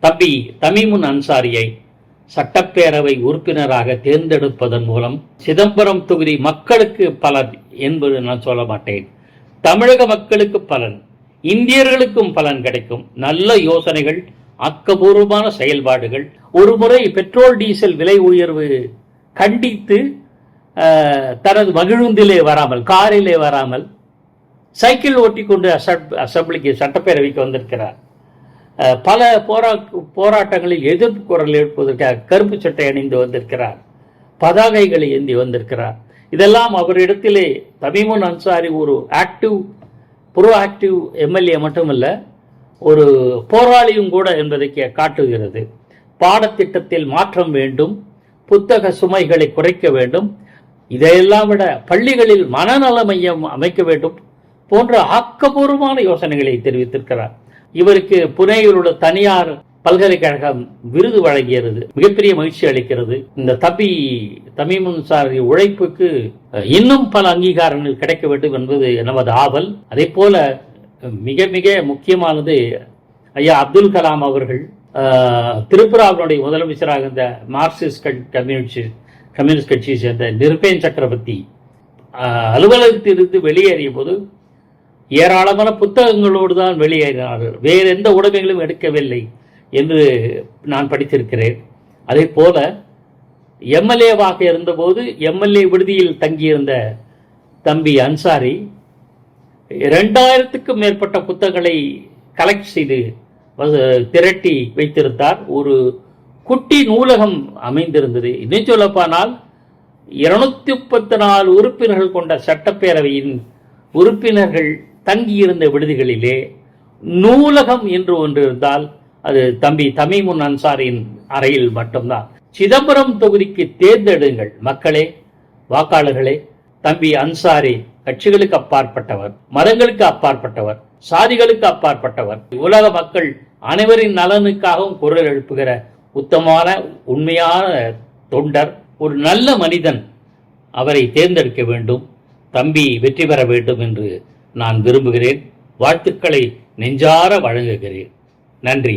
தம்பி தமீமுன் அன்சாரியை சட்டப்பேரவை உறுப்பினராக தேர்ந்தெடுப்பதன் மூலம் சிதம்பரம் தொகுதி மக்களுக்கு பலன் என்பது நான் சொல்ல மாட்டேன். தமிழக மக்களுக்கு பலன், இந்தியர்களுக்கும் பலன் கிடைக்கும். நல்ல யோசனைகள், ஆக்கபூர்வமான செயல்பாடுகள். ஒரு முறை பெட்ரோல் டீசல் விலை உயர்வு கண்டித்து தனது மகிழுந்திலே வராமல், காரிலே வராமல், சைக்கிள் ஓட்டிக்கொண்டு அசம்பிளிக்கு சட்டப்பேரவைக்கு வந்திருக்கிறார். பல போராட்டங்களில் எதிர்ப்பு குரல் எழுப்புவதற்காக கருப்பு சட்டை அணிந்து வந்திருக்கிறார், பதாகைகளை ஏந்தி வந்திருக்கிறார். இதெல்லாம் அவரிடத்திலே தமீமுன் அன்சாரி ஒரு ப்ரோஆக்டிவ் எம்எல்ஏ மட்டுமல்ல, ஒரு போராளியும் கூட என்பதை காட்டுகிறது. பாடத்திட்டத்தில் மாற்றம் வேண்டும், புத்தக சுமைகளை குறைக்க வேண்டும், இதையெல்லாம் விட பள்ளிகளில் மனநல மையம் அமைக்க வேண்டும் போன்ற ஆக்கப்பூர்வமான யோசனைகளை தெரிவித்திருக்கிறார். இவருக்கு புனேயில் உள்ள தனியார் பல்கலைக்கழகம் விருது வழங்கியது, மிகப்பெரிய மகிழ்ச்சி அளிக்கிறது. இந்த தமீமுன் அன்சாரி உழைப்புக்கு இன்னும் பல அங்கீகாரங்கள் கிடைக்க வேண்டும் என்பது நமது ஆவல். அதே போல மிக மிக முக்கியமானது, ஐயா அப்துல் கலாம் அவர்கள் திரிபுராவினுடைய முதலமைச்சராக இந்த மார்க்சிஸ்ட் கம்யூனிஸ்ட் கட்சியை சேர்ந்த நிருபேன் சக்கரவர்த்தி அலுவலகத்திலிருந்து வெளியேறிய போது ஏராளமான புத்தகங்களோடு தான் வெளியேறினார்கள், வேறு எந்த உடைமைகளும் எடுக்கவில்லை என்று நான் படித்திருக்கிறேன். அதே போல எம்எல்ஏவாக இருந்தபோது எம்எல்ஏ விடுதியில் தங்கியிருந்த தம்பி அன்சாரி 2000க்கும் மேற்பட்ட புத்தகங்களை கலெக்ட் செய்து திரட்டி வைத்திருந்தார். ஒரு குட்டி நூலகம் அமைந்திருந்தது. இன்னும் சொல்லப்போனால் 234 உறுப்பினர்கள் கொண்ட சட்டப்பேரவையின் உறுப்பினர்கள் தங்கியிருந்த விடுதிகளிலே நூலகம் என்று ஒன்று இருந்தால் அது தம்பி தமீமுன் அன்சாரியின் அறையில் மட்டும்தான். சிதம்பரம் தொகுதிக்கு தேர்ந்தெடுங்கள் மக்களே, வாக்காளர்களே. தம்பி அன்சாரி கட்சிகளுக்கு அப்பாற்பட்டவர், மதங்களுக்கு அப்பாற்பட்டவர், சாதிகளுக்கு அப்பாற்பட்டவர், உலக மக்கள் அனைவரின் நலனுக்காகவும் குரல் எழுப்புகிற உத்தமமான உண்மையான தொண்டர், ஒரு நல்ல மனிதன். அவரை தேர்ந்தெடுக்க வேண்டும், தம்பி வெற்றி பெற வேண்டும் என்று நான் விரும்புகிறேன். வாழ்த்துக்களை நெஞ்சார வழங்குகிறேன். நன்றி.